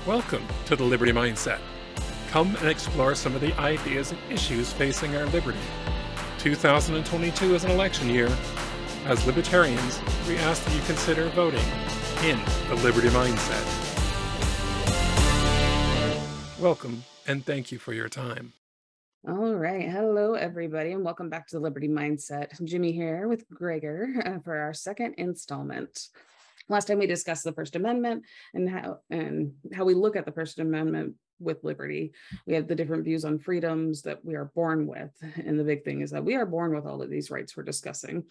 Welcome to the Liberty Mindset. Come and explore some of the ideas and issues facing our liberty. 2022 is an election year. As libertarians, we ask that you consider voting in the Liberty Mindset. Welcome, and thank you for your time. All right. Hello, everybody, and welcome back to the Liberty Mindset. Jimmy here with Gregor for our second installment. Last time we discussed the First Amendment and how we look at the First Amendment with liberty. We have the different views on freedoms that we are born with. And the big thing is that we are born with all of these rights we're discussing.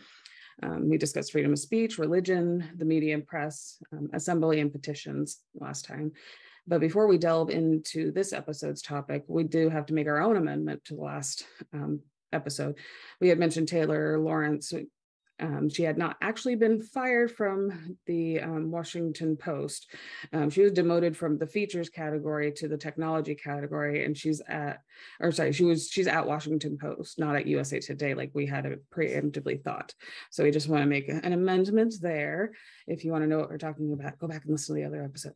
We discussed freedom of speech, religion, the media and press, assembly, and petitions last time. But before we delve into this episode's topic, we do have to make our own amendment to the last episode. We had mentioned Taylor Lawrence. She had not actually been fired from the Washington Post. She was demoted from the features category to the technology category, and she's at Washington Post, not at USA Today, like we had preemptively thought. So we just want to make an amendment there. If you want to know what we're talking about, go back and listen to the other episode.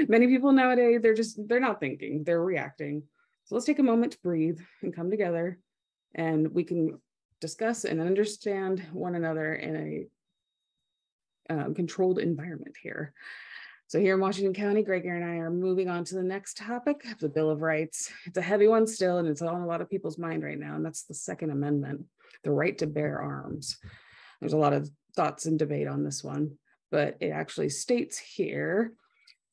Many people nowadays, they're not thinking, they're reacting. So let's take a moment to breathe and come together, and we can discuss and understand one another in a controlled environment here. So here in Washington County, Gregor and I are moving on to the next topic of the Bill of Rights. It's a heavy one still, and it's on a lot of people's mind right now, and that's the Second Amendment, the right to bear arms. There's a lot of thoughts and debate on this one, but it actually states here,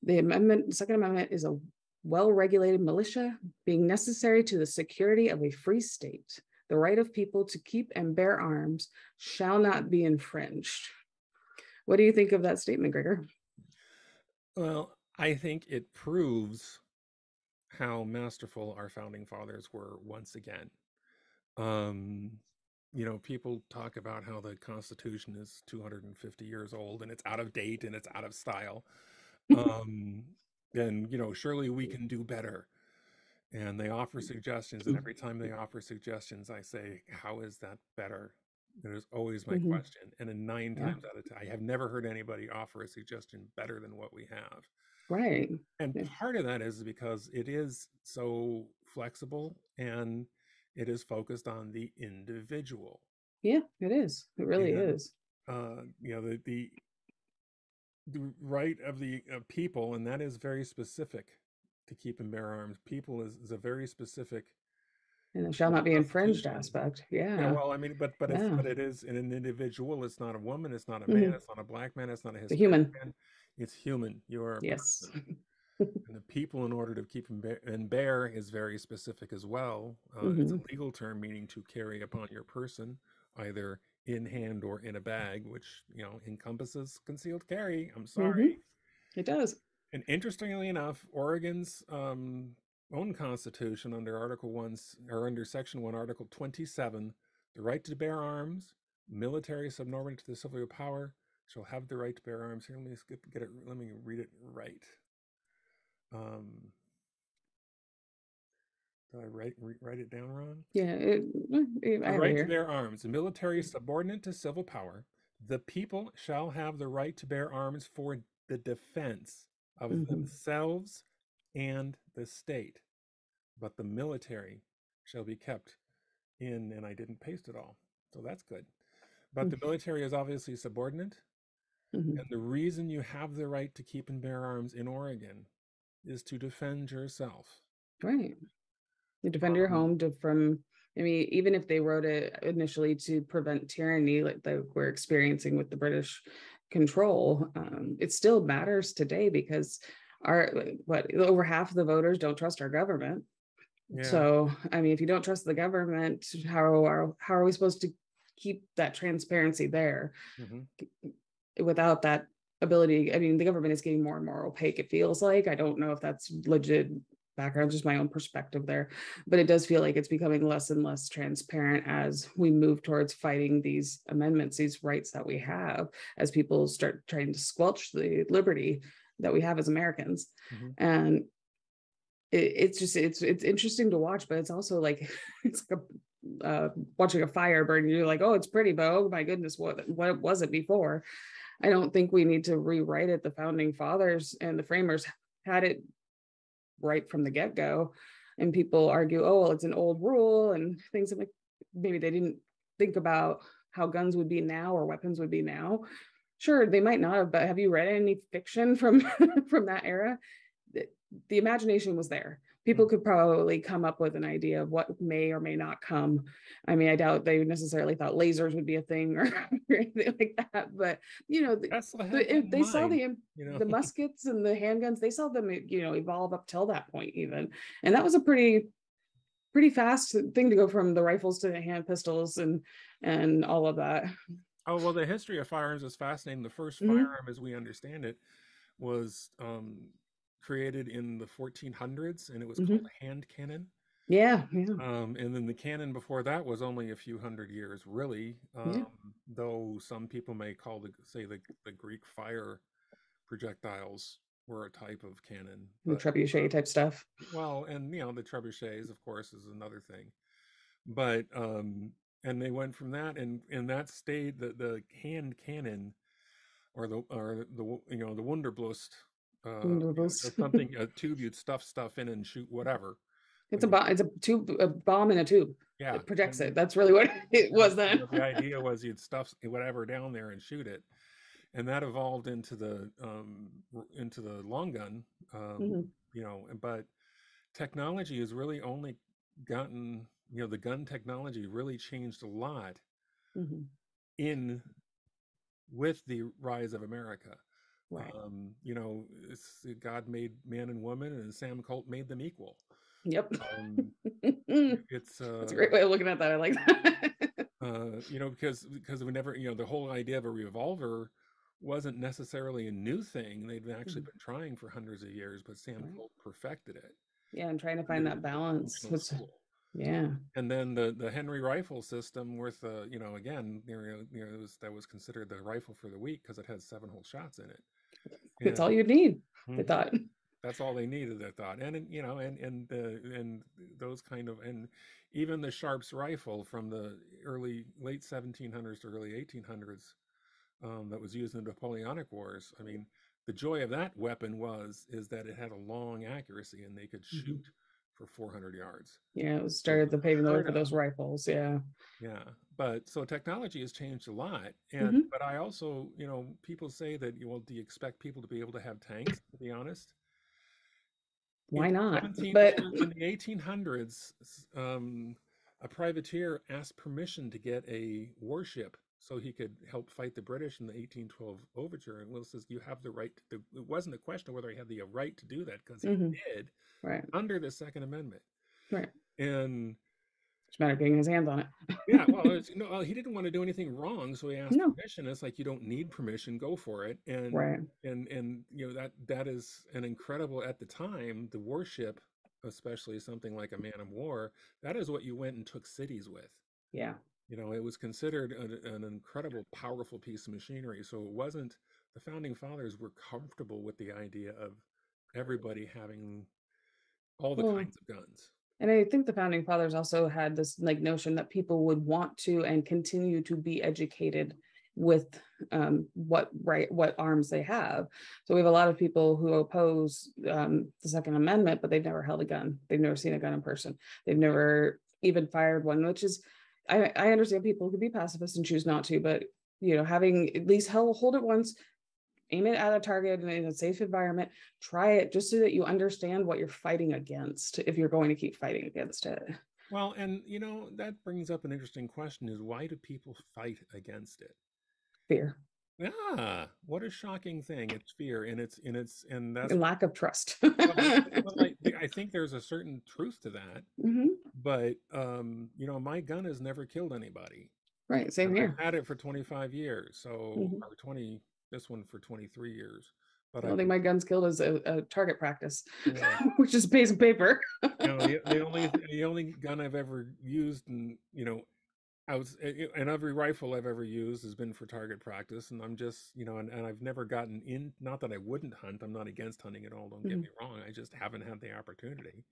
the Second Amendment is a well-regulated militia being necessary to the security of a free state. The right of people to keep and bear arms shall not be infringed. What do you think of that statement, Gregor? Well, I think it proves how masterful our founding fathers were once again. People talk about how the Constitution is 250 years old and it's out of date and it's out of style. Surely we can do better. And they offer suggestions, and every time they offer suggestions, I say, how is that better? That is always my question. And in 9 times out of 10, I have never heard anybody offer a suggestion better than what we have. Right. And part of that is because it is so flexible and it is focused on the individual. Yeah, it is. It really is. The right of the people, and that is very specific. To keep and bear arms, people is a very specific, and it shall not be infringed aspect. Yeah. Well, I mean, but it is an individual. It's not a woman. It's not a man. It's not a black man. It's not a Hispanic human man. It's human. You are a yes. person. And the people, in order to keep and bear, is very specific as well. It's a legal term meaning to carry upon your person, either in hand or in a bag, which encompasses concealed carry. I'm sorry, it does. And interestingly enough, Oregon's own constitution under Article 1 or under Section 1, Article 27, the right to bear arms, military subordinate to the civil power shall have the right to bear arms. Here, let me read it right. Did I write it down wrong? Yeah. The right to bear arms, the military subordinate to civil power, the people shall have the right to bear arms for the defense of themselves and the state, but the military shall be kept in, and I didn't paste it all, so that's good. But the military is obviously subordinate, and the reason you have the right to keep and bear arms in Oregon is to defend yourself. Right. You defend your home even if they wrote it initially to prevent tyranny like we're experiencing with the British control, it still matters today because over half of the voters don't trust our government. Yeah. So, I mean, if you don't trust the government, how are we supposed to keep that transparency there without that ability? I mean, the government is getting more and more opaque, it feels like. I don't know if that's legit background, just my own perspective there, but it does feel like it's becoming less and less transparent as we move towards fighting these amendments, these rights that we have, as people start trying to squelch the liberty that we have as Americans. And it's interesting to watch, but it's also like it's like watching a fire burn. You're like, oh, it's pretty, but oh my goodness, what was it before? I don't think we need to rewrite it. The founding fathers and the framers had it right from the get-go, and people argue, oh well, it's an old rule and things like, maybe they didn't think about how guns would be now or weapons would be now. Sure, they might not have, but have you read any fiction from from that era? The imagination was there. People could probably come up with an idea of what may or may not come. I mean, I doubt they necessarily thought lasers would be a thing or anything like that. But Tesla had that in they saw mind, you know. the muskets and the handguns. They saw them, evolve up till that point even, and that was a pretty fast thing to go from the rifles to the hand pistols and all of that. Oh, well, the history of firearms is fascinating. The first Mm-hmm. firearm, as we understand it, was created in the 1400s, and it was called Mm-hmm. a hand cannon. Yeah, yeah, And then the cannon before that was only a few hundred years, really. yeah. Though some people may call the Greek fire projectiles were a type of cannon, The but trebuchet type stuff. well, and the trebuchets, of course, is another thing. But and they went from that, and that stayed the hand cannon or the Wunderblust, just something, a tube you'd stuff stuff in and shoot whatever. It's When a you bomb. It's a tube, a bomb in a tube. Yeah, It projects and it. That's really what it was then. the idea was you'd stuff whatever down there and shoot it, and that evolved into the long gun. Um, Mhm, but technology has really only gotten, the gun technology really changed a lot mhm. in with the rise of America. Right. God made man and woman, and Sam Colt made them equal. Yep. Um, it's That's a great way of looking at that. I like that. because we never, the whole idea of a revolver wasn't necessarily a new thing. They'd actually Mhm. been trying for hundreds of years, but Sam Right. Colt perfected it Yeah, and trying to and did find it that in the balance functional was, school. yeah. And then the Henry rifle system with again, that was considered the rifle for the weak because it had 7-hole shots in it. It's all And you need, they mhm, thought. that's all they needed, I thought. And those kind of, and even the Sharps rifle from the late 1700s to early 1800s, that was used in the Napoleonic Wars. I mean, the joy of that weapon is that it had a long accuracy and they could Mhm. shoot for 400 yards. Yeah, it was It was started the paving the way unheard for of. those rifles. Yeah. Yeah, but so technology has changed a lot, and Hmm. but I also, people say that, well, do you expect people to be able to have tanks? To be honest, in Why not? 17 But in the 1800s, a privateer asked permission to get a warship so he could help fight the British in the 1812 overture, and Will says you have the right it wasn't a question of whether he had the right to do that because he mhm. did Right, under the Second Amendment, right. and It's a matter of getting his hands on it. yeah, well, he didn't want to do anything wrong, so he asked No. permission. It's like you don't need permission, go for it. And Right. that is an incredible, at the time, the warship, especially something like a man of war, that is what you went and took cities with. Yeah. It was considered an incredible, powerful piece of machinery. So it wasn't, the founding fathers were comfortable with the idea of everybody having all the Well, kinds of guns. and I think the founding fathers also had this like notion that people would want to and continue to be educated with what arms they have. So we have a lot of people who oppose the Second Amendment, but they've never held a gun. They've never seen a gun in person. They've never even fired one, which is, I understand people could be pacifists and choose not to, but having at least hold it once, aim it at a target in a safe environment, try it just so that you understand what you're fighting against if you're going to keep fighting against it. Well, and that brings up an interesting question: is why do people fight against it? Fear Ah, what a shocking thing! It's fear, and that's and lack of trust. well, I think there's a certain truth to that, Hmm. but my gun has never killed anybody, Right, and same I've here. had it for 25 years, so Hmm. or 20, this one for 23 years, The but only thing my gun's killed is a target practice, yeah, which is a piece of paper. the only gun I've ever used, and and every rifle I've ever used has been for target practice, and I'm just, and I've never gotten in. Not that I wouldn't hunt. I'm not against hunting at all. Don't get me Mhm. wrong. I just haven't had the opportunity.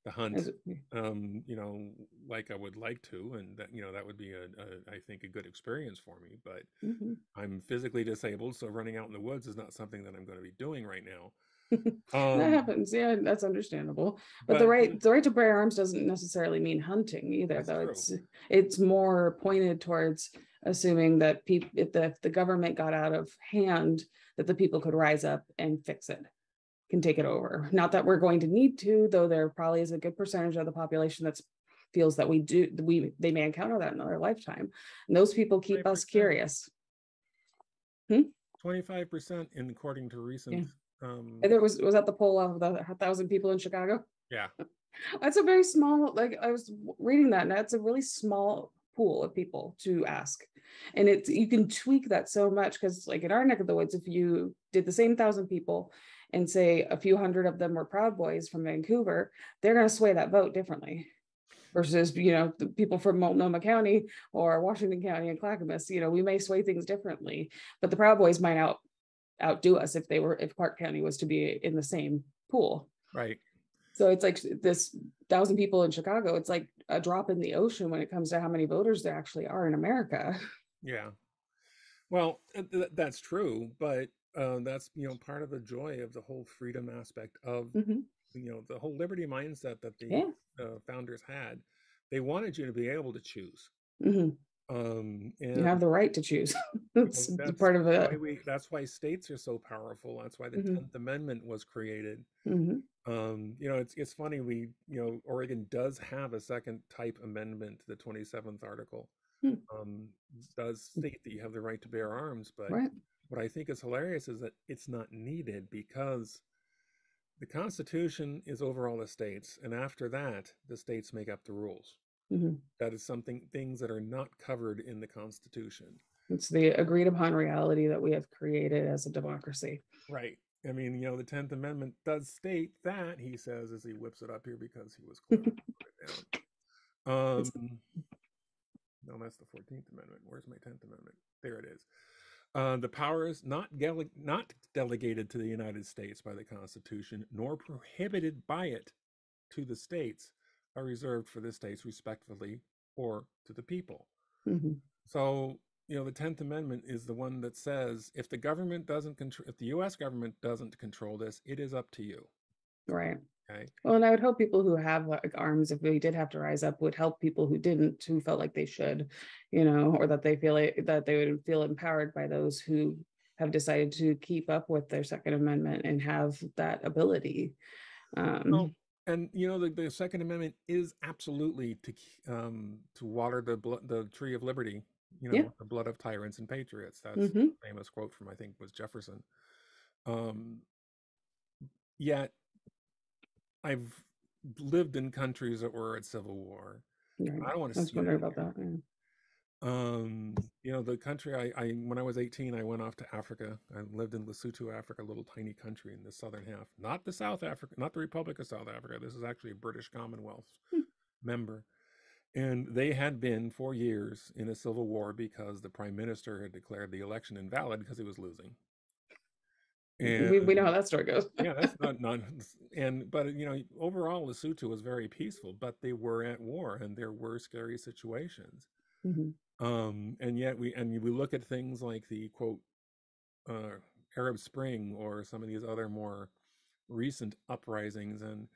to hunt, like I would like to, and that that would be I think a good experience for me. But I'm physically disabled, so running out in the woods is not something that I'm going to be doing right now. That happens. Yeah, that's understandable. But the right to bear arms doesn't necessarily mean hunting either, though. True. It's more pointed towards assuming that if the government got out of hand, that the people could rise up and fix it, can take it over. Not that we're going to need to, though there probably is a good percentage of the population that feels that they may encounter that in their lifetime. And those people keep 5%. us curious. 25%, according to recent. There was that the poll of the 1,000 people in Chicago? Yeah. That's a very small, like I was reading that, and that's a really small pool of people to ask. And you can tweak that so much, because like in our neck of the woods, if you did the same 1,000 people and say a few hundred of them were Proud Boys from Vancouver, they're going to sway that vote differently versus, the people from Multnomah County or Washington County and Clackamas. We may sway things differently, but the Proud Boys might outdo us if Clark County was to be in the same pool. Right. So it's like this 1,000 people in Chicago, it's like a drop in the ocean when it comes to how many voters there actually are in America. Yeah. Well, that's true, but that's part of the joy of the whole freedom aspect of the whole liberty mindset that the founders had. They wanted you to be able to choose. And you have the right to choose. that's part of it. That's why states are so powerful. That's why the 10th Amendment was created. It's funny, Oregon does have a second type amendment, the 27th article. Does state that you have the right to bear arms, but what I think is hilarious is that it's not needed, because the Constitution is over all the states, and after that, the states make up the rules. That is things that are not covered in the Constitution. It's the agreed upon reality that we have created as a democracy. Right. I mean, the 10th Amendment does state that, he says as he whips it up here because he was clever to put it down. No, that's the 14th Amendment. Where's my 10th Amendment? There it is. The powers not delegated to the United States by the Constitution, nor prohibited by it to the states, are reserved for the states respectively, or to the people. So, the 10th Amendment is the one that says if the government doesn't control, if the U.S. government doesn't control this, it is up to you. Right. Okay. Well, and I would hope people who have like arms, if we did have to rise up, would help people who didn't, who felt like they should, or that they feel that they would feel empowered by those who have decided to keep up with their Second Amendment and have that ability. And the Second Amendment is absolutely to water the tree of liberty. The blood of tyrants and patriots. That's a famous quote from, I think, was Jefferson. Yet I've lived in countries that were at civil war. Right. I don't want to. I was wondering about that. Yeah. The country I when I was 18, I went off to Africa. I lived in Lesotho, Africa, a little tiny country in the southern half, not the South Africa, not the Republic of South Africa. This is actually a British Commonwealth member. And they had been for years in a civil war because the prime minister had declared the election invalid because he was losing. And we know how that story goes. Yeah, that's not but overall Lesotho was very peaceful, but they were at war and there were scary situations. And yet we look at things like the quote Arab Spring or some of these other more recent uprisings, and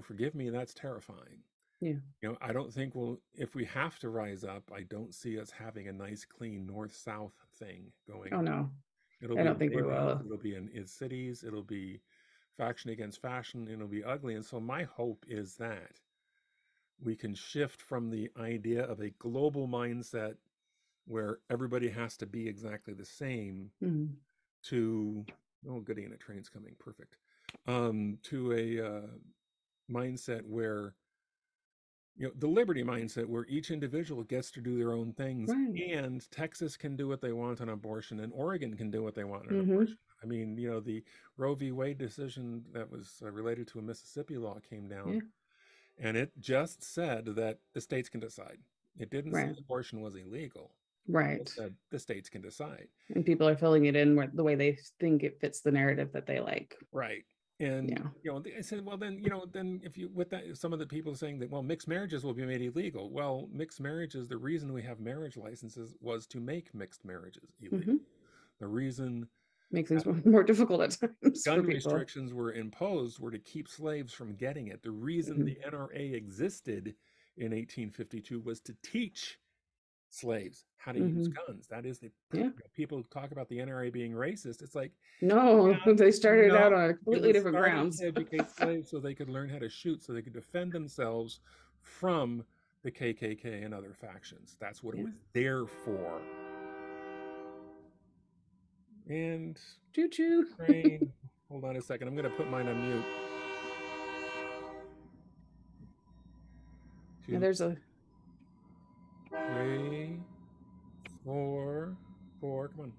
forgive me, that's terrifying. Yeah. I don't think if we have to rise up, I don't see us having a nice, clean north-south thing going. Oh, no. I don't think we will. It'll be in cities. It'll be faction against faction. It'll be ugly. And so my hope is that we can shift from the idea of a global mindset where everybody has to be exactly the same to, oh, goody, and a train's coming. Perfect. To a mindset where the liberty mindset where each individual gets to do their own things, and Texas can do what they want on abortion and Oregon can do what they want on abortion. I mean, the Roe v. Wade decision that was related to a Mississippi law came down, and it just said that the states can decide. It didn't say abortion was illegal. It said the states can decide. And people are filling it in the way they think it fits the narrative that they like. Right. And I said, well, then then if you with that, some of the people saying that, well, mixed marriages will be made illegal. Well, mixed marriages, the reason we have marriage licenses was to make mixed marriages illegal. The reason make things more difficult at times for gun people. restrictions were imposed were to keep slaves from getting it. The reason the NRA existed in 1852 was to teach slaves how to use guns. That is people talk about the NRA being racist. It's like, no, they started out on completely different grounds to educate slaves so they could learn how to shoot, so they could defend themselves from the KKK and other factions. That's what it was there for. And choo-choo. train. Hold on a second. I'm going to put mine on mute. Yeah, there's a 3, 4. Come on.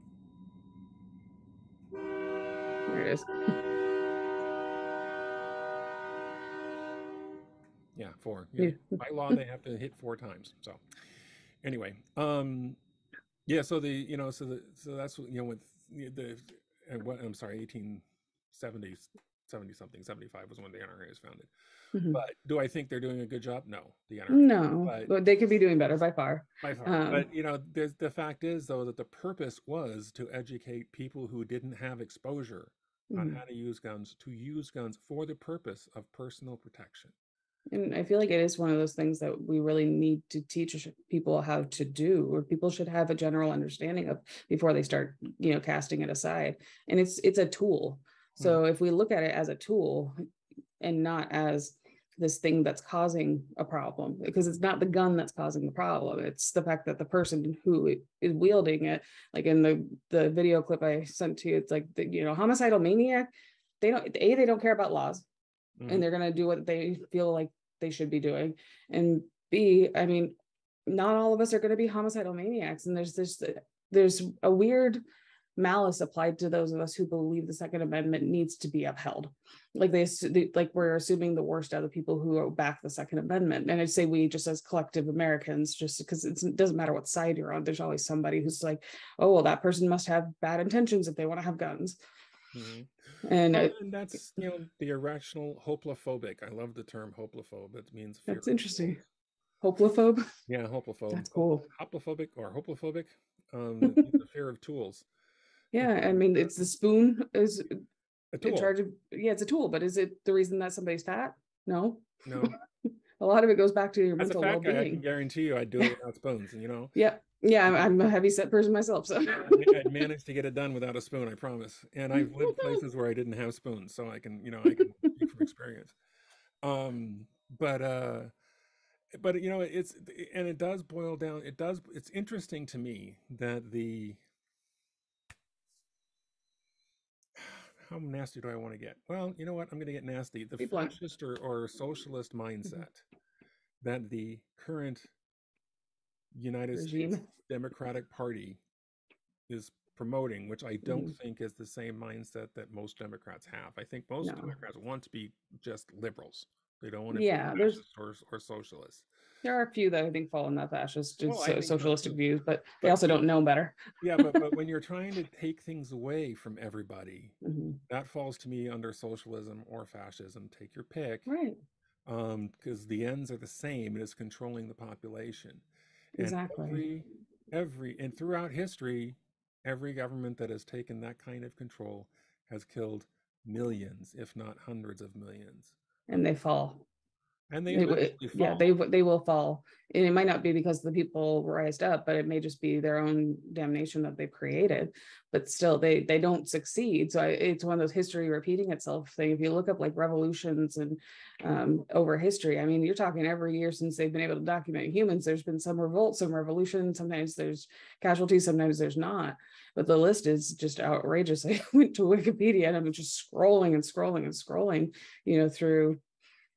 There it is. Yeah, 4. Yeah. By law, they have to hit 4 times. So, anyway, yeah. So so that's with the what I'm sorry, 1870, 70 something, 75 was when the NRA was founded. But do I think they're doing a good job? No, the NRA. No, but they could be doing better by far. By far. But the fact is, though, that the purpose was to educate people who didn't have exposure on how to use guns for the purpose of personal protection. And I feel like it is one of those things that we really need to teach people how to do, or people should have a general understanding of before they start, casting it aside. And it's a tool. So if we look at it as a tool and not as this thing that's causing a problem, because it's not the gun that's causing the problem, it's the fact that the person who is wielding it, like in the video clip I sent to you, it's like homicidal maniac, they don't care about laws, and they're going to do what they feel like they should be doing, and B, I mean, not all of us are going to be homicidal maniacs, and there's a weird malice applied to those of us who believe the Second Amendment needs to be upheld. Like we're assuming the worst out of people who back the Second Amendment. And I'd say we, just as collective Americans, just because it doesn't matter what side you're on, there's always somebody who's like, oh, well, that person must have bad intentions if they want to have guns. And that's the irrational hopelophobic. I love the term hoplophobe. It means fear. That's interesting. Hoplophobe? Yeah, hoplophobe. That's cool. Hoplophobic or hoplophobic. The fear of tools. Yeah, I mean, it's the spoon is a tool. In charge of. Yeah, it's a tool, but is it the reason that somebody's fat? No. No. A lot of it goes back to your mental well-being. I can guarantee you I'd do it without spoons, Yeah. Yeah, I'm a heavy set person myself, so I'd manage to get it done without a spoon, I promise. And I've lived places where I didn't have spoons, so I can speak from experience. But it does boil down. It's interesting to me that how nasty do I want to get? Well, you know what? I'm going to get nasty. The fascist or socialist mindset that the current United States Democratic Party is promoting, which I don't think is the same mindset that most Democrats have. I think most Democrats want to be just liberals. They don't want to be fascist or socialists. There are a few that I think fall in that fascist socialistic views, but they also don't know better. Yeah, but when you're trying to take things away from everybody, that falls to me under socialism or fascism. Take your pick. Right. Because the ends are the same. It is controlling the population. Exactly. And throughout history, every government that has taken that kind of control has killed millions, if not hundreds of millions. And they fall. And they eventually fall. Yeah, they will fall. And it might not be because the people rised up, but it may just be their own damnation that they've created. But still, they don't succeed. So it's one of those history repeating itself thing. If you look up like revolutions and over history, I mean, you're talking every year since they've been able to document humans, there's been some revolt, some revolution. Sometimes there's casualties, sometimes there's not. But the list is just outrageous. I went to Wikipedia and I'm just scrolling and scrolling and scrolling, through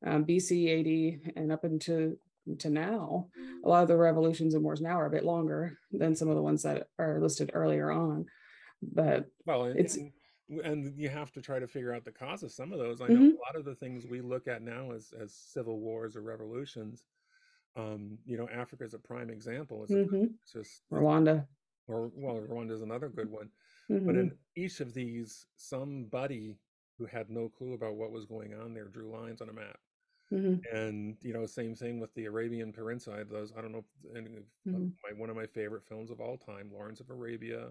BC 80 and up into now. A lot of the revolutions and wars now are a bit longer than some of the ones that are listed earlier on. But and you have to try to figure out the cause of some of those. I know a lot of the things we look at now as civil wars or revolutions. Africa is a prime example. It's just Rwanda. Rwanda is another good one. But in each of these, somebody who had no clue about what was going on there drew lines on a map. Mm-hmm. And same thing with the Arabian Peninsula. Those, I don't know if any Mm-hmm. one of my favorite films of all time, Lawrence of Arabia,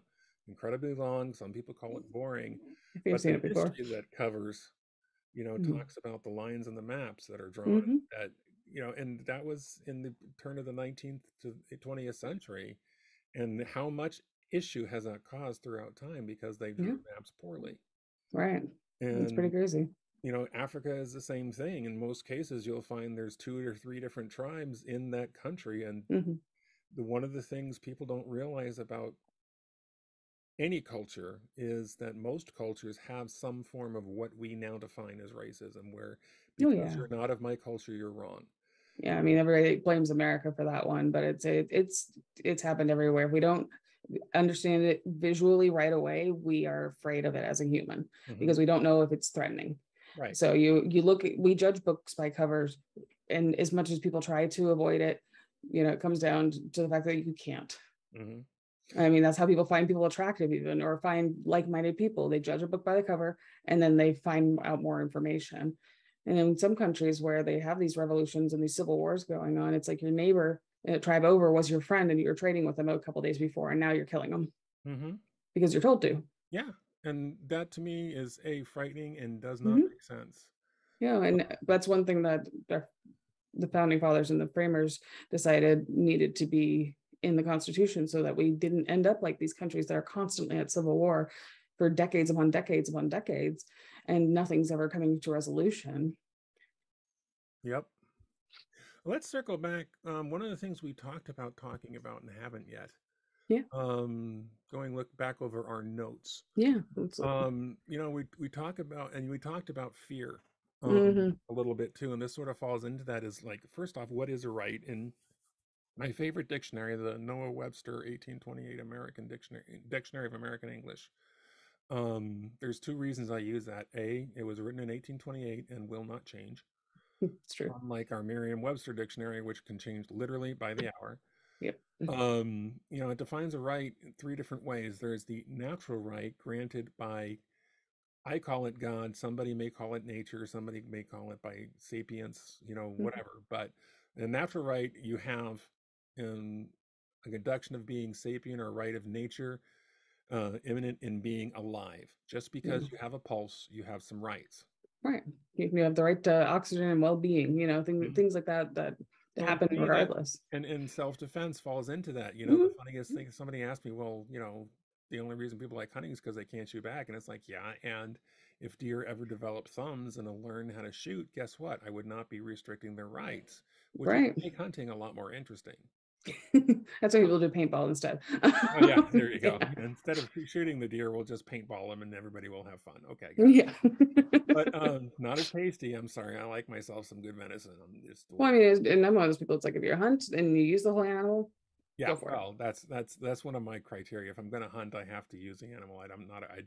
incredibly long. Some people call it boring, If you've but seen the it before. history that covers, Mm-hmm. talks about the lines and the maps that are drawn. Mm-hmm. That and that was in the turn of the 19th to 20th century, and how much issue has that caused throughout time because they Yeah. drew maps poorly. Right. It's pretty And crazy. Africa is the same thing. In most cases, you'll find there's 2 or 3 different tribes in that country, and Mm-hmm. one of the things people don't realize about any culture is that most cultures have some form of what we now define as racism, where Oh because yeah. you're not of my culture, you're wrong. Yeah. I mean, everybody blames America for that one, but it's happened everywhere. If we don't understand it visually right away, we are afraid of it as a human Hmm. because we don't know if it's threatening. Right. So we judge books by covers, and as much as people try to avoid it, it comes down to the fact that you can't. Hmm. I mean, that's how people find people attractive, even, or find like-minded people. They judge a book by the cover, and then they find out more information. And in some countries where they have these revolutions and these civil wars going on, it's like your neighbor tribe over was your friend, and you were trading with them a couple days before, and now you're killing them Hmm. because you're told to. Yeah. And that to me is frightening and does not Mm-hmm. make sense. Yeah, and that's one thing that the founding fathers and the framers decided needed to be in the Constitution, so that we didn't end up like these countries that are constantly at civil war for decades upon decades upon decades, and nothing's ever coming to resolution. Yep. Let's circle back. One of the things we talked about talking about and haven't yet, Yeah, going look back over our notes. yeah. We talk about, and we talked about fear Mm-hmm. a little bit too, and this sort of falls into that. Is like, first off, what is a right? In my favorite dictionary, the Noah Webster 1828 American Dictionary of American English. There's 2 reasons I use that. A, it was written in 1828 and will not change, It's true. unlike our Merriam-Webster dictionary, which can change literally by the hour. Yep. It defines a right in 3 different ways. There's the natural right granted by, I call it God, somebody may call it nature, somebody may call it by sapience, Mm-hmm. whatever. But the natural right you have in a conduction of being sapient or right of nature, imminent in being alive. Just Yeah. because you have a pulse, you have some rights. Right. You have the right to oxygen and well-being. Mhm. Things like that And happen to me, that regardless. and self-defense falls into that. The Mm-hmm. funniest thing, somebody asked me, well, the only reason people like hunting is because they can't shoot back. And it's like, yeah, and if deer ever develop thumbs and learn how to shoot, guess what? I would not be restricting their rights, which would Right. make hunting a lot more interesting. That's why people do paintball instead. Oh yeah, there you go. Yeah. Instead of shooting the deer, we'll just paintball them and everybody will have fun. Okay, got it. Yeah. But not as tasty. I'm sorry. I like myself some good venison. I'm just a Well, I little. mean, and I'm one of those people. It's like if you hunt and you use the whole animal, Yeah, go for it. well, that's one of my criteria. If I'm going to hunt, I have to use the animal. I'm not. I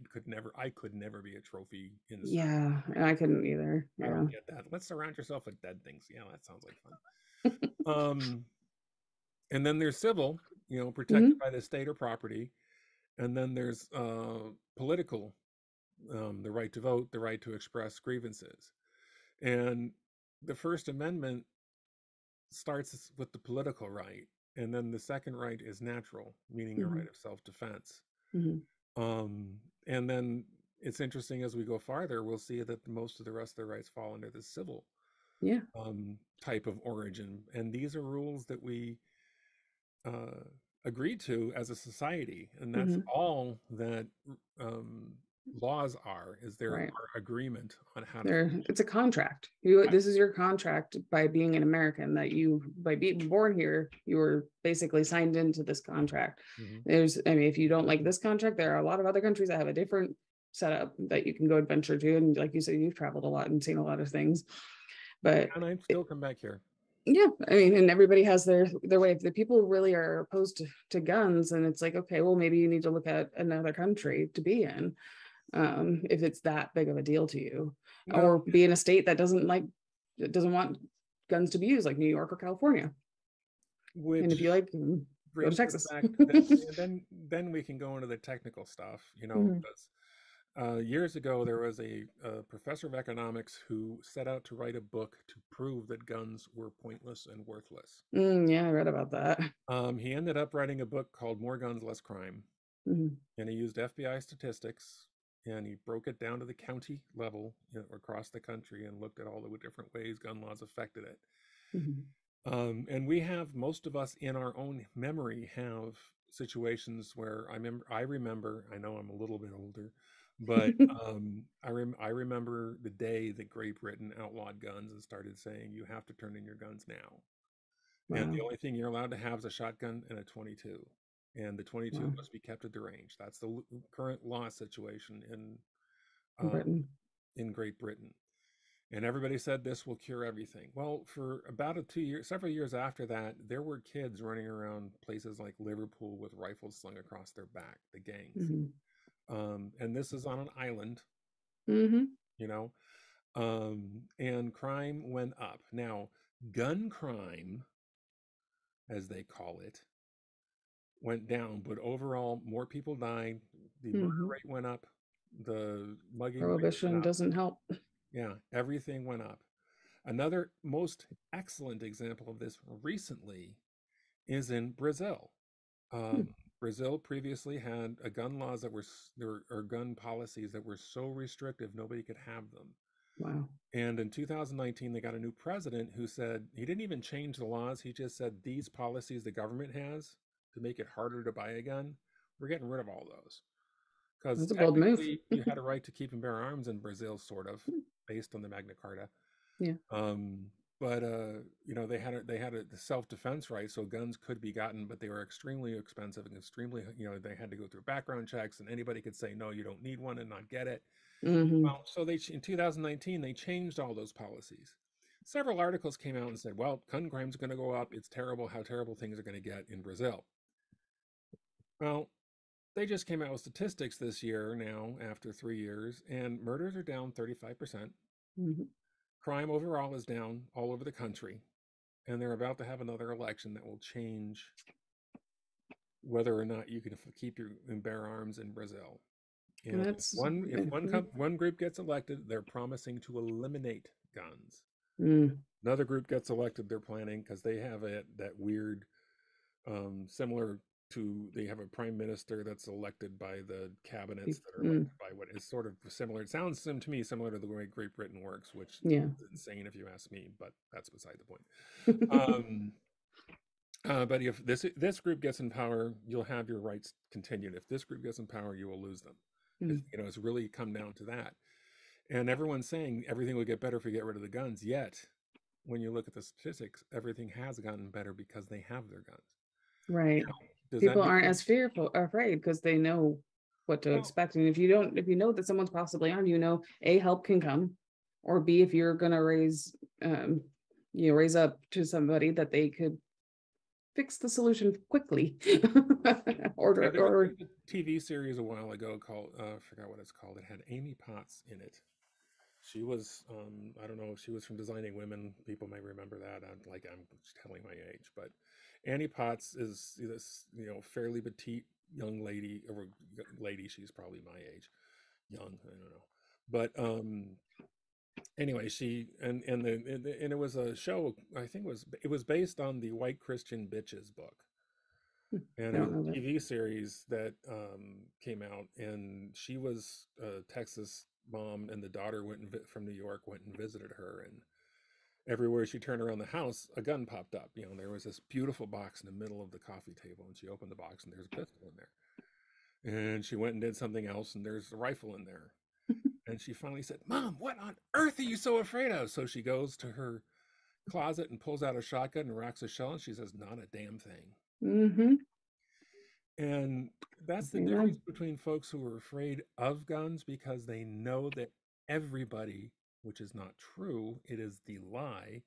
could never be a trophy insert. Yeah, I couldn't either. I Yeah. don't get that. Let's surround yourself with dead things. Yeah, that sounds like fun. Um, and then there's civil, protected Hmm. by the state or property, and then there's political, the right to vote, the right to express grievances, and the First Amendment starts with the political right, and then the second right is natural, meaning the Hmm. right of self-defense. Hmm. Um, and then it's interesting as we go farther, we'll see that most of the rest of the rights fall under the civil Yeah. type of origin, and these are rules that we uh, agreed to as a society, and that's Hmm. all that um, laws are. Is there Right. our agreement on how to There, function? it's a contract. Right. This is your contract by being an American, that you, by being born here, you were basically signed into this contract. Hmm. I mean, if you don't like this contract, there are a lot of other countries that have a different setup that you can go adventure to. And like you said, you've traveled a lot and seen a lot of things. But And I'd still come back here. yeah, I mean, and everybody has their way. If the people really are opposed to guns, and it's like, okay, well, maybe you need to look at another country to be in, if it's that big of a deal to you, or Well, be in a state that doesn't want guns to be used, like New York or California. And if you which like, go to brings us Texas. back to then we can go into the technical stuff, Mhm. because Years ago, there was a professor of economics who set out to write a book to prove that guns were pointless and worthless. Yeah, I read about that. He ended up writing a book called More Guns, Less Crime, and he used FBI statistics and he broke it down to the county level, across the country, and looked at all the different ways gun laws affected it. And we have, most of us in our own memory have situations where I remember, I know I'm a little bit older, but I remember the day that Great Britain outlawed guns and started saying you have to turn in your guns now. And the Wow. only thing you're allowed to have is a shotgun and a 22. And the 22 Wow. must be kept at the range. That's the current law situation In um, Britain. in Great Britain. And everybody said this will cure everything. Well, for about several years after that, there were kids running around places like Liverpool with rifles slung across their back, the gangs. And this is on an island, you know, and crime went up. Now, gun crime, as they call it, went down, but overall, more people died. The murder rate went up. The mugging rate went Prohibition up. doesn't help. Yeah, everything went up. Another most excellent example of this recently is in Brazil. Brazil previously had a gun laws that were there or gun policies that were so restrictive nobody could have them. Wow. And in 2019, they got a new president who said he didn't even change the laws. He just said these policies the government has to make it harder to buy a gun, we're getting rid of all those. Because That's a bold move. technically, you had a right to keep and bear arms in Brazil, sort of, based on the Magna Carta. Yeah. Um, but they had a self-defense right, so guns could be gotten, but they were extremely expensive and extremely, they had to go through background checks, and anybody could say no, you don't need one, and not get it. Well, so they in 2019 they changed all those policies. Several articles came out and said, well, gun crime's going to go up. It's terrible how terrible things are going to get in Brazil. Well, they just came out with statistics this year now after 3 years, and murders are down 35%. Crime overall is down all over the country, and they're about to have another election that will change whether or not you can keep your and bear arms in Brazil. And That's one group gets elected, they're promising to eliminate guns. mm. Another group gets elected, they're planning, because they have that weird, similar to, they have a prime minister that's elected by the cabinets that are elected by what is sort of similar. It sounds to me similar to the way Great Britain works, which Yeah. is insane if you ask me, but that's beside the point. But if this group gets in power, you'll have your rights continued. If this group gets in power, you will lose them. It's really come down to that. And everyone's saying everything will get better if we get rid of the guns. Yet, when you look at the statistics, everything has gotten better because they have their guns. Right. Does People that aren't as fearful or afraid because they know what to expect. And if you know that someone's possibly armed, A, help can come, or B, if you're gonna raise up to somebody that they could fix the solution quickly. there was a TV series a while ago called I forgot what it's called. It had Amy Potts in it. She was I don't know, she was from Designing Women. People may remember that. I'm telling my age, but Annie Potts is this fairly petite young lady, or lady. She's probably my age, young. I don't know, but anyway, and it was a show. I think it was based on the White Christian Bitches book. And it was a TV series that came out, and she was a Texas mom, and the daughter from New York went and visited her, and everywhere she turned around the house, a gun popped up. There was this beautiful box in the middle of the coffee table, and she opened the box, and there's a pistol in there. And she went and did something else, and there's a rifle in there. And she finally said, "Mom, what on earth are you so afraid of?" So she goes to her closet and pulls out a shotgun and racks a shell, and she says, "Not a damn thing." And that's the difference between folks who are afraid of guns because they know that everybody, which is not true, it is the lie,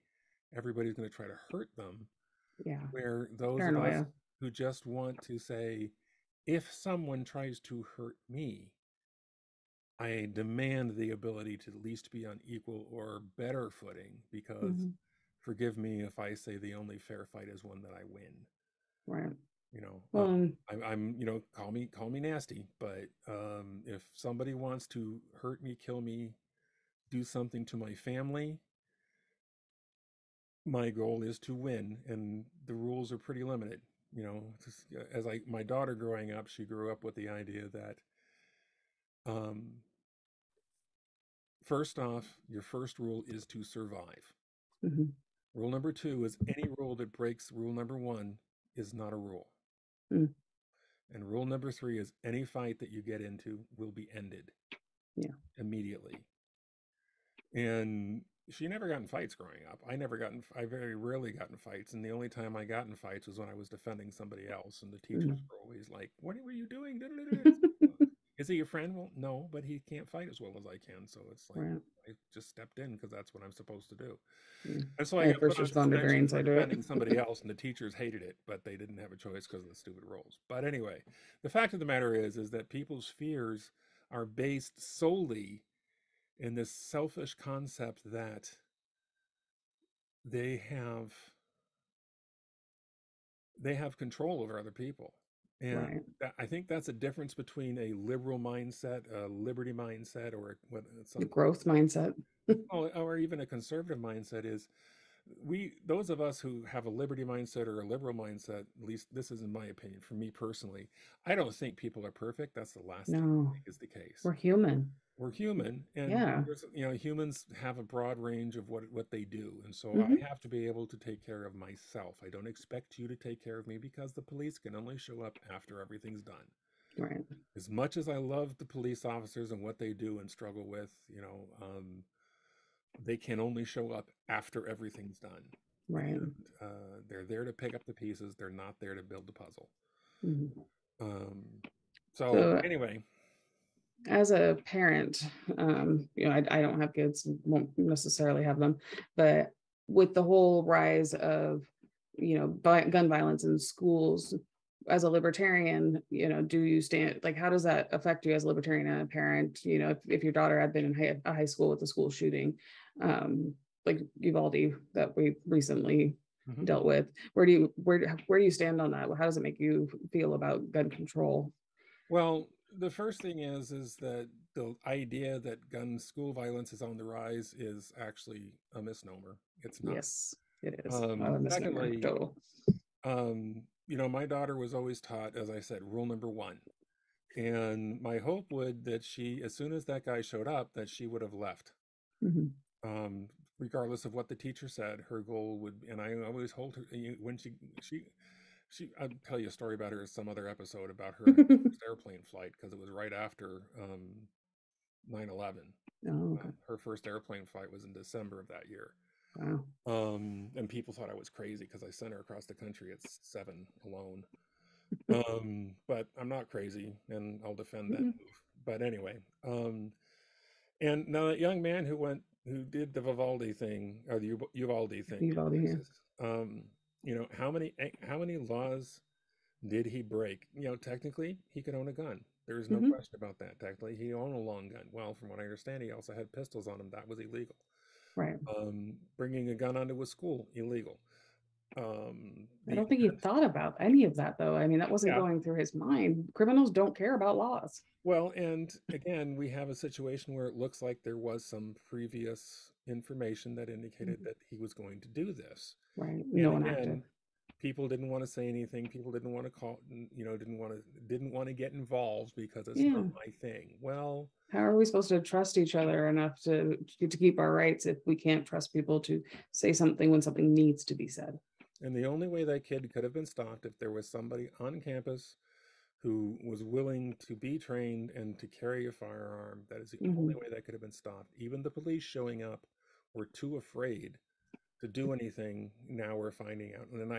everybody's going to try to hurt them. Yeah. Where those of us who just want to say, if someone tries to hurt me, I demand the ability to at least be on equal or better footing, because forgive me if I say the only fair fight is one that I win. Right. You know, Well, I'm, call me nasty, but if somebody wants to hurt me, kill me, do something to my family, my goal is to win, and the rules are pretty limited. You know, as my daughter growing up, she grew up with the idea that, um, first off, your first rule is to survive. mhm, Rule number two is any rule that breaks rule number one is not a rule. mm, And rule number three is any fight that you get into will be ended yeah, immediately. And she never got in fights growing up. I very rarely got in fights. And the only time I got in fights was when I was defending somebody else. And the teachers mm. were always like, "What were you doing?" Is he your friend? Well, no, but he can't fight as well as I can. So it's like, Right. I just stepped in because that's what I'm supposed to do. Yeah. And so I I had got put first on responder suspension variants. for I do it. defending somebody else, and the teachers hated it, but they didn't have a choice because of the stupid rules. But anyway, the fact of the matter is that people's fears are based solely in this selfish concept that they have they have control over other people. And Right. I think that's a difference between a liberal mindset, a liberty mindset, or what The some, growth mindset. or even a conservative mindset is, those of us who have a liberty mindset or a liberal mindset, at least this is in my opinion, for me personally, I don't think people are perfect. That's the last thing I No, think is the case. we're human. We're human, and Yeah. humans have a broad range of what they do, and so I Hmm. have to be able to take care of myself. I don't expect you to take care of me because the police can only show up after everything's done. Right. As much as I love the police officers and what they do and struggle with, they can only show up after everything's done. Right. And they're there to pick up the pieces. They're not there to build the puzzle. Mhm. Um, so So anyway, as a parent, I don't have kids, won't necessarily have them, but with the whole rise of, gun violence in schools, as a libertarian, do you stand, like, how does that affect you as a libertarian and a parent? If your daughter had been in a high school with a school shooting, um, like Uvalde that we recently mhm. dealt with, where do you stand on that? How does it make you feel about gun control? Well, the first thing is that the idea that gun school violence is on the rise is actually a misnomer. It's not. Yes, it is a misnomer. Secondly, Total. my daughter was always taught, as I said, rule number one. And my hope would that she, as soon as that guy showed up, that she would have left. Mhm. Um, Regardless of what the teacher said, her goal would, and I always hold her when she, I'll tell you a story about her some other episode about her and her first airplane flight because it was right after 9/11. Oh, okay. Her first airplane flight was in December of that year. Wow. And people thought I was crazy because I sent her across the country at 7 alone. But I'm not crazy, and I'll defend that Mhm. move. But anyway, and now that young man who did the Vivaldi thing or the Uvalde thing, Uvalde here. um, how many laws did he break? Technically, he could own a gun. There is no Hmm. question about that. Technically, he owned a long gun. Well, from what I understand, he also had pistols on him. That was illegal. Right. Bringing a gun onto a school, illegal. I The don't think he thought about any of that, though. I mean, that wasn't Yeah. going through his mind. Criminals don't care about laws. Well, and again, we have a situation where it looks like there was some previous information that indicated Mhm. that he was going to do this. Right. And No one acted. again, people didn't want to say anything. People didn't want to didn't want to get involved because it's not Yeah. my thing. Well, How are we supposed to trust each other enough to keep our rights if we can't trust people to say something when something needs to be said? and the only way that kid could have been stopped if there was somebody on campus who was willing to be trained and to carry a firearm. That is the only Hmm. way that could have been stopped. Even the police showing up were too afraid to do anything. Now we're finding out, and then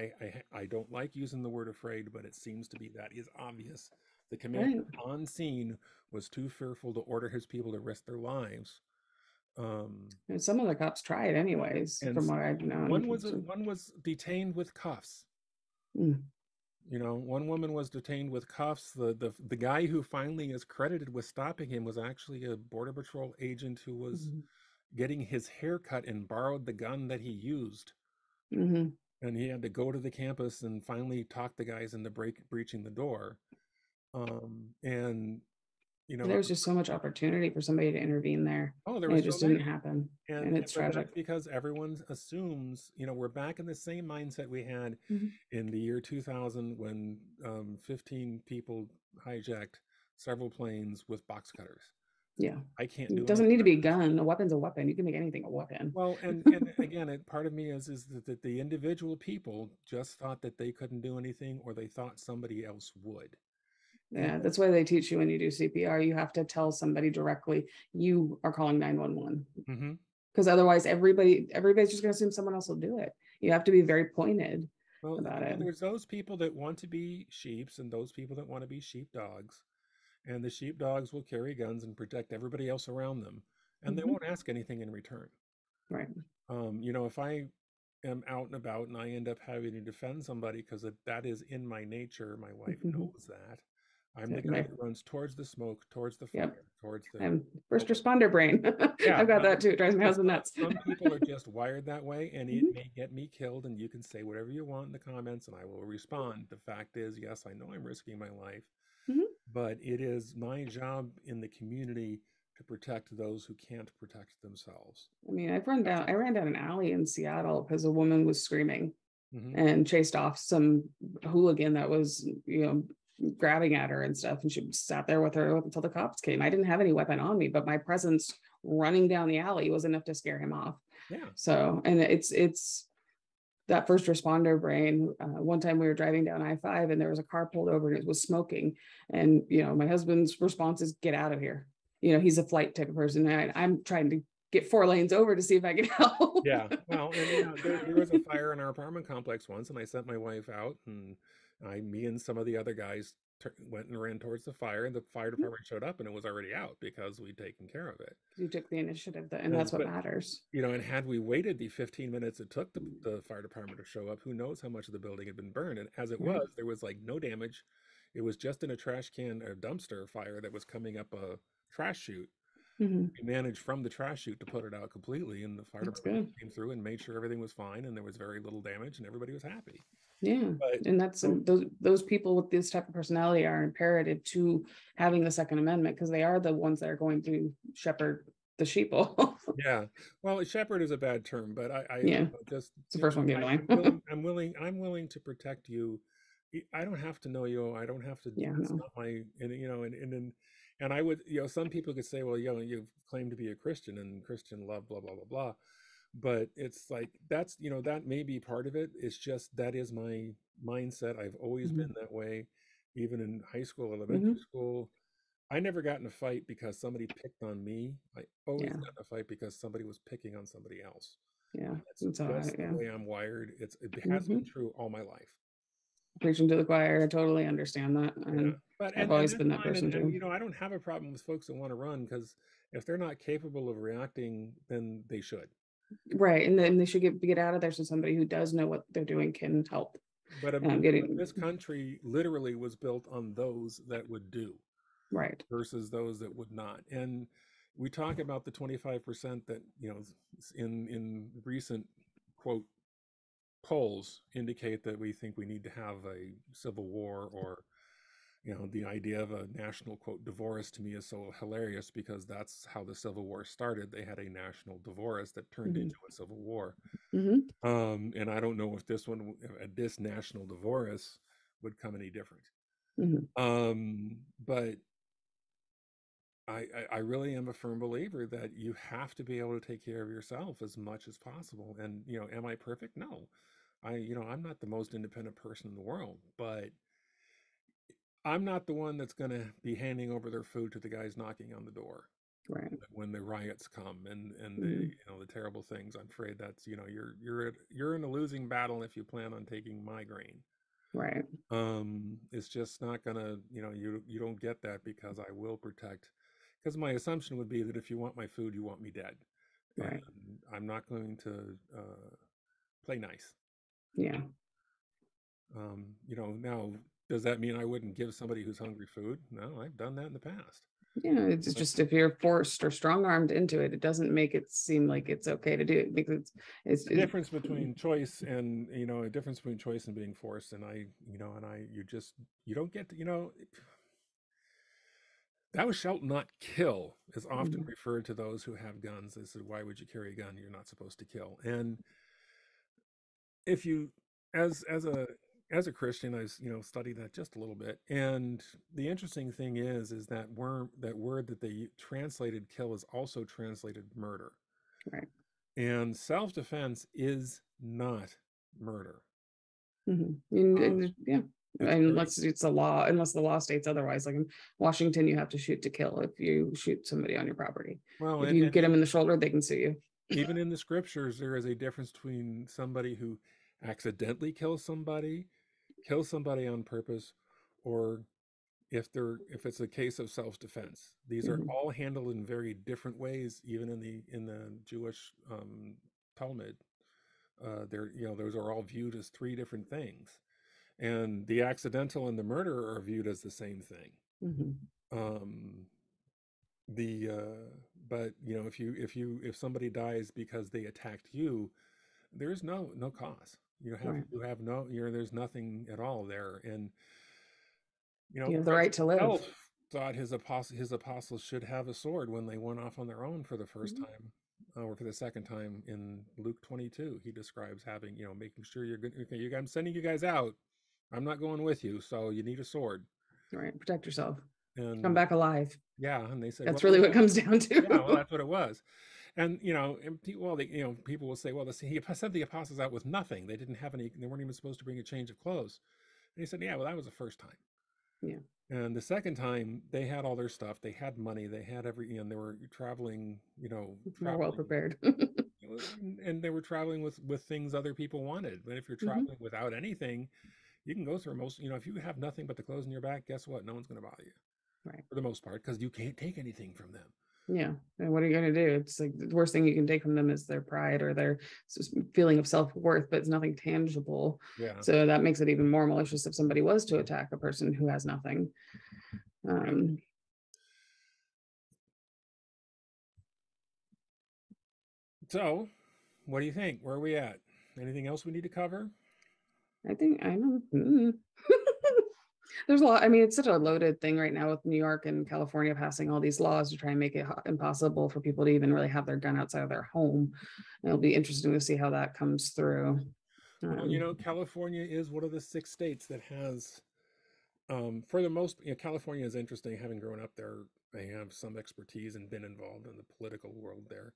I don't like using the word afraid, but it seems to be that is obvious. The commander Right. on scene was too fearful to order his people to risk their lives. Um, And some of the cops tried, anyways, and from what I've known. one was detained with cuffs. Mm. One woman was detained with cuffs. The guy who finally is credited with stopping him was actually a border patrol agent who was Mhm. getting his hair cut and borrowed the gun that he used. Mhm. and he had to go to the campus and finally talk the guys into breaching the door. And you know, There's just so much opportunity for somebody to intervene there, oh, there and were it so just didn't many. happen, And and it's but tragic. that's because everyone assumes, we're back in the same mindset we had Mhm. in the year 2000 when 15 people hijacked several planes with box cutters. Yeah, I can't it do doesn't anything need to about be a this. gun. A weapon's a weapon. You can make anything a weapon. Well, and again, part of me is that the individual people just thought that they couldn't do anything, or they thought somebody else would. And Yeah, that's why they teach you when you do CPR, you have to tell somebody directly you are calling 911. mhm. Because otherwise everybody's just gonna assume someone else will do it. You have to be very pointed Well, about it. there's those people that want to be sheeps and those people that want to be sheepdogs. And the sheepdogs will carry guns and protect everybody else around them, and they Mhm. won't ask anything in return. Right. If I am out and about and I end up having to defend somebody because that is in my nature, my wife Mhm. knows that. I'm Yeah, the guy that runs towards the smoke, towards the yep. fire, towards the I'm first open. responder brain. Yeah, I've got well, that too. It drives my husband nuts. some people are just wired that way, and it Mhm. may get me killed. And you can say whatever you want in the comments, and I will respond. The fact is, yes, I know I'm risking my life, Mhm. but it is my job in the community to protect those who can't protect themselves. I mean, I ran down an alley in Seattle because a woman was screaming Hmm. and chased off some hooligan that was, grabbing at her and stuff. And she sat there with her until the cops came. I didn't have any weapon on me, but my presence running down the alley was enough to scare him off. Yeah. So, and it's that first responder brain. One time we were driving down I-5 and there was a car pulled over and it was smoking. And, my husband's response is, get out of here. He's a flight type of person. And I'm trying to get 4 lanes over to see if I can help. Yeah. Well, and there was a fire in our apartment complex once, and I sent my wife out, and me and some of the other guys went and ran towards the fire, and the fire department showed up, and it was already out because we'd taken care of it. You took the initiative, and And that's what but matters. and had we waited the 15 minutes it took the fire department to show up, who knows how much of the building had been burned. And as it Right. was, there was like no damage. It was just in a trash can or dumpster fire that was coming up a trash chute. Mm-hmm. We managed from the trash chute to put it out completely, and the fire That's department good. came through and made sure everything was fine, and there was very little damage, and everybody was happy. Yeah. But And that's so those people with this type of personality are imperative to having the Second Amendment because they are the ones that are going to shepherd the sheeple. yeah, well, a shepherd is a bad term, but Yeah. just It's the first one came to mind. I'm willing to protect you. I don't have to know you. I don't have to. Yeah, That's no. not my. And I would. Some people could say, well, you claim to be a Christian and Christian love, blah blah blah blah. But it's like that may be part of it. It's just that is my mindset. I've always Mm-hmm. been that way, even in high school, Mm-hmm. elementary school. I never got in a fight because somebody picked on me. I always Yeah. got in a fight because somebody was picking on somebody else. Yeah. That's And so just the yeah. way I'm wired. It has Mm-hmm. been true all my life. Preaching to the choir. I totally understand that. Yeah. And But I've and always that's been that fine. person And too. I don't have a problem with folks that want to run, because if they're not capable of reacting, then they should. Right. And then they should get out of there so somebody who does know what they're doing can help. But Getting this country literally was built on those that would do right. versus those that would not. And we talk about the 25% that, in recent quote polls indicate that we think we need to have a civil war, or the idea of a national quote divorce to me is so hilarious, because that's how the Civil War started. They had a national divorce that turned Mm-hmm. into a civil war. Mm-hmm. And I don't know if this national divorce would come any different. Mm-hmm. But I really am a firm believer that you have to be able to take care of yourself as much as possible. And am I perfect? No. I'm not the most independent person in the world, but I'm not the one that's going to be handing over their food to the guys knocking on the door Right. when the riots come, and the Mm-hmm. the terrible things. I'm afraid that's you're in a losing battle if you plan on taking my grain. Right. It's just not gonna, you don't get that, because I will protect. Because my assumption would be that if you want my food, you want me dead, and Right. I'm not going to play nice. Yeah. Now, does that mean I wouldn't give somebody who's hungry food? No, I've done that in the past. It's just if you're forced or strong-armed into it, it doesn't make it seem like it's okay to do it, because it's the difference between choice and a difference between choice and being forced. And you don't get to, thou shalt not kill is often referred to those who have guns. They said, why would you carry a gun? You're not supposed to kill. And if you, as a Christian, I studied that just a little bit. And the interesting thing is that word that they translated kill is also translated murder. Right. And self-defense is not murder. Yeah. Unless it's a law, unless the law states otherwise. Like in Washington, you have to shoot to kill if you shoot somebody on your property. Well, if you get them in the shoulder, they can sue you. Even in the scriptures, there is a difference between somebody who accidentally kills somebody on purpose, or if it's a case of self-defense. These are all handled in very different ways, even in the Jewish Talmud. Those are all viewed as three different things, and the accidental and the murder are viewed as the same thing. But if somebody dies because they attacked you, there's no cause. There's nothing at all there. And you have the right to live. Thought his apostles should have a sword when they went off on their own for the first time, or for the second time in Luke 22. He describes having, making sure you're good. Okay, I'm sending you guys out. I'm not going with you, so you need a sword. Right, protect yourself. And come back alive. Yeah, and they said that's really what it comes down to. Yeah, well, that's what it was. And people will say, well, he sent the apostles out with nothing. They didn't have any. They weren't even supposed to bring a change of clothes. And he said, yeah, well, that was the first time. Yeah. And the second time, they had all their stuff. They had money. They had and they were traveling. More well prepared. And they were traveling with things other people wanted. But if you're traveling without anything, you can go through most. If you have nothing but the clothes in your back, guess what? No one's going to bother you. Right. For the most part, because you can't take anything from them. Yeah. And what are you going to do? It's like the worst thing you can take from them is their pride or their feeling of self-worth, but it's nothing tangible. Yeah. So that makes it even more malicious if somebody was to attack a person who has nothing. So, what do you think? Where are we at? Anything else we need to cover? I know. There's a lot. I mean, it's such a loaded thing right now with New York and California passing all these laws to try and make it impossible for people to even really have their gun outside of their home. And it'll be interesting to see how that comes through. Well, California is one of the 6 states that has, for the most, California is interesting. Having grown up there, I have some expertise and been involved in the political world there.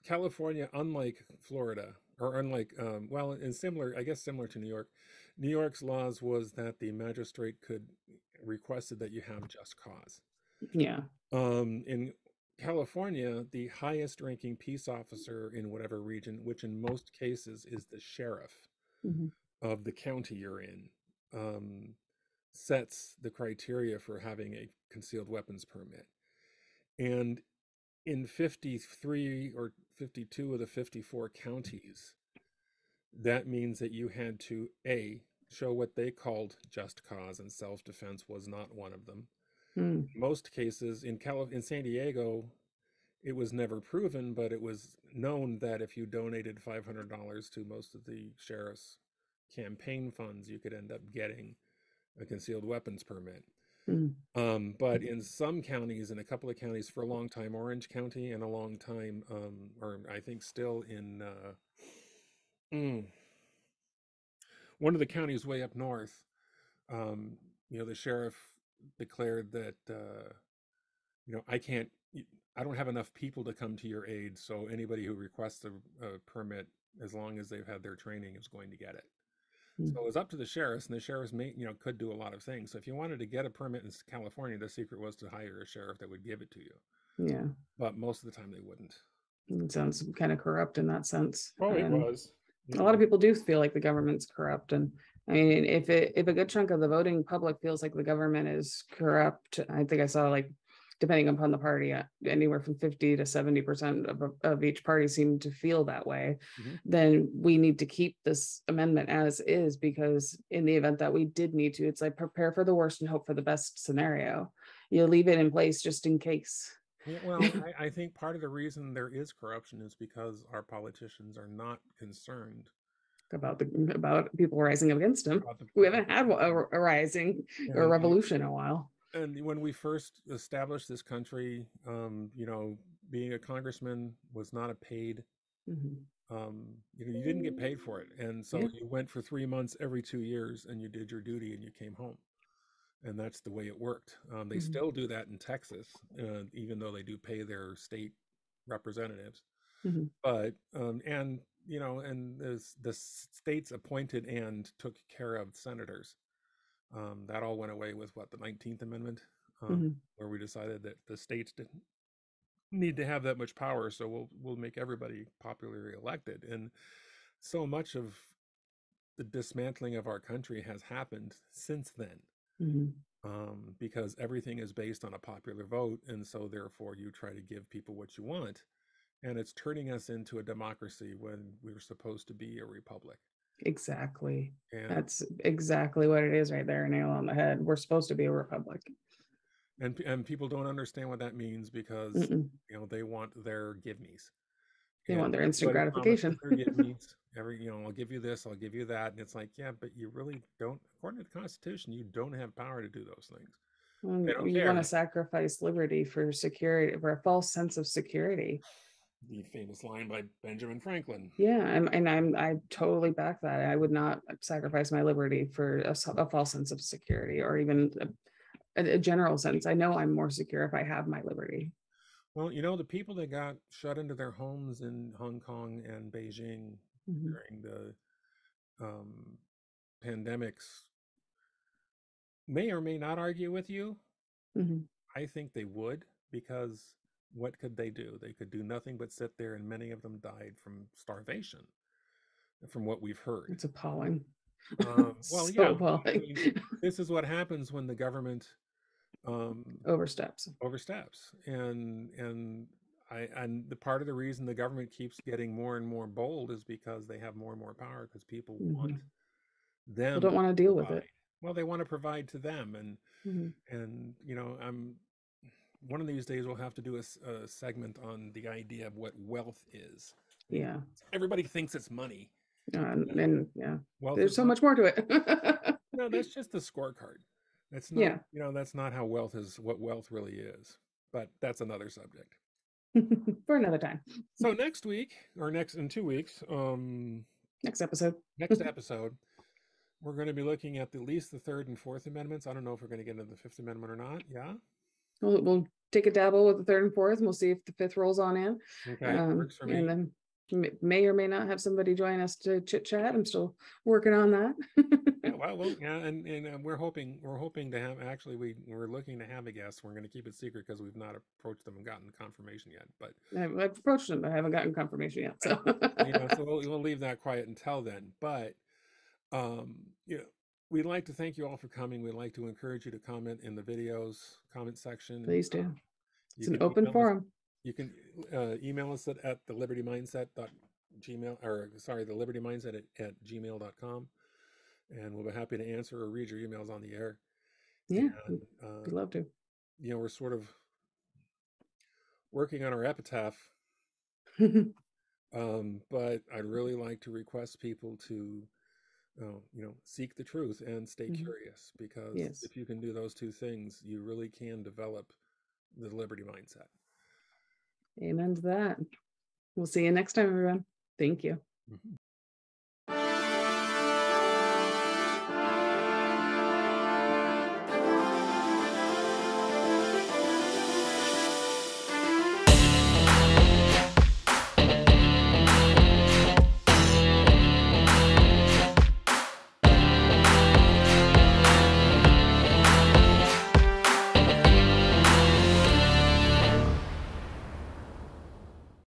California, unlike Florida, or unlike, and similar to New York, New York's laws was that the magistrate could requested that you have just cause. Yeah. In California, the highest ranking peace officer in whatever region, which in most cases is the sheriff of the county you're in, sets the criteria for having a concealed weapons permit. And in 53 or 52 of the 54 counties, that means that you had to show what they called just cause, and self-defense was not one of them. In most cases, in San Diego, it was never proven, but it was known that if you donated $500 to most of the sheriff's campaign funds, you could end up getting a concealed weapons permit. But in some counties, in a couple of counties for a long time, Orange County, and a long time, or I think still in one of the counties way up north, the sheriff declared that, I don't have enough people to come to your aid, so anybody who requests a permit, as long as they've had their training, is going to get it. So it was up to the sheriffs, and the sheriffs could do a lot of things. So if you wanted to get a permit in California, the secret was to hire a sheriff that would give it to you. Yeah. But most of the time they wouldn't. It sounds kind of corrupt in that sense. Oh, it was. A lot of people do feel like the government's corrupt. And I mean, if a good chunk of the voting public feels like the government is corrupt, I think I saw, depending upon the party, anywhere from 50 to 70% of each party seem to feel that way, then we need to keep this amendment as is, because in the event that we did need to, it's like prepare for the worst and hope for the best scenario. you leave it in place just in case. Yeah, well, I think part of the reason there is corruption is because our politicians are not concerned about people rising against him. about the We about haven't the had people. a rising or a And revolution in a while. when we first established this country, being a congressman was not a paid. Mm-hmm. You didn't get paid for it, and so Yeah. you went for 3 months every 2 years, and you did your duty, and you came home, and that's the way it worked. They Mm-hmm. still do that in Texas, even though they do pay their state representatives. Mm-hmm. But and the states appointed and took care of senators. That all went away with what, the 19th Amendment, Mm-hmm. where we decided that the states didn't need to have that much power, so we'll make everybody popularly elected. And so much of the dismantling of our country has happened since then, Mm-hmm. because everything is based on a popular vote, and so therefore you try to give people what you want, and it's turning us into a democracy when we were supposed to be a republic. Exactly. And That's exactly what it is right there, nail on the head. We're supposed to be a republic. and people don't understand what that means because Mm-mm. they want their give me's, They and want their instant everybody promises gratification. their give me's. I'll give you this, I'll give you that, and it's like, yeah, but you really don't. According to the Constitution, you don't have power to do those things. They don't You want care. to sacrifice liberty for security, for a false sense of security. The famous line by Benjamin Franklin. Yeah, I totally back that. I would not sacrifice my liberty for a false sense of security, or even a general sense. I know I'm more secure if I have my liberty. Well, the people that got shut into their homes in Hong Kong and Beijing Mm-hmm. during the pandemics may or may not argue with you. Mm-hmm. I think they would, because what could they do? They could do nothing but sit there, and many of them died from starvation, from what we've heard. It's appalling. Well, So yeah, appalling. I mean, this is what happens when the government Oversteps. And the part of the reason the government keeps getting more and more bold is because they have more and more power, because people want Mm-hmm. People them don't want to to deal with provide. it. Well, they want to provide to them, and Mm-hmm. and I'm one of these days we'll have to do a segment on the idea of what wealth is. Yeah. Everybody thinks it's money. And yeah, Wealth there's is so not. much more to it. No, that's just the scorecard. That's not, Yeah. that's not how what wealth really is. But that's another subject. For another time. So next week, or in 2 weeks, Next episode. we're going to be looking at least the Third and Fourth Amendments. I don't know if we're going to get into the Fifth Amendment or not. Yeah. We'll take a dabble with the third and fourth, and we'll see if the fifth rolls on in. Okay, works for me. And then may or may not have somebody join us to chit chat. I'm still working on that. Yeah, and we're hoping to have, actually we're looking to have a guest. We're going to keep it secret because we've not approached them and gotten confirmation yet. But I've approached them, but I haven't gotten confirmation yet. So so we'll leave that quiet until then. But we'd like to thank you all for coming. We'd like to encourage you to comment in the videos comment section. Please do. It's an can open forum. You can email us at the libertymindset.gmail, or sorry, the libertymindset at gmail.com, and we'll be happy to answer or read your emails on the air. Yeah, and, we'd love to. We're sort of working on our epitaph, but I'd really like to request people to seek the truth and stay curious, because if you can do those two things, you really can develop the liberty mindset. Amen to that. We'll see you next time, everyone. Thank you.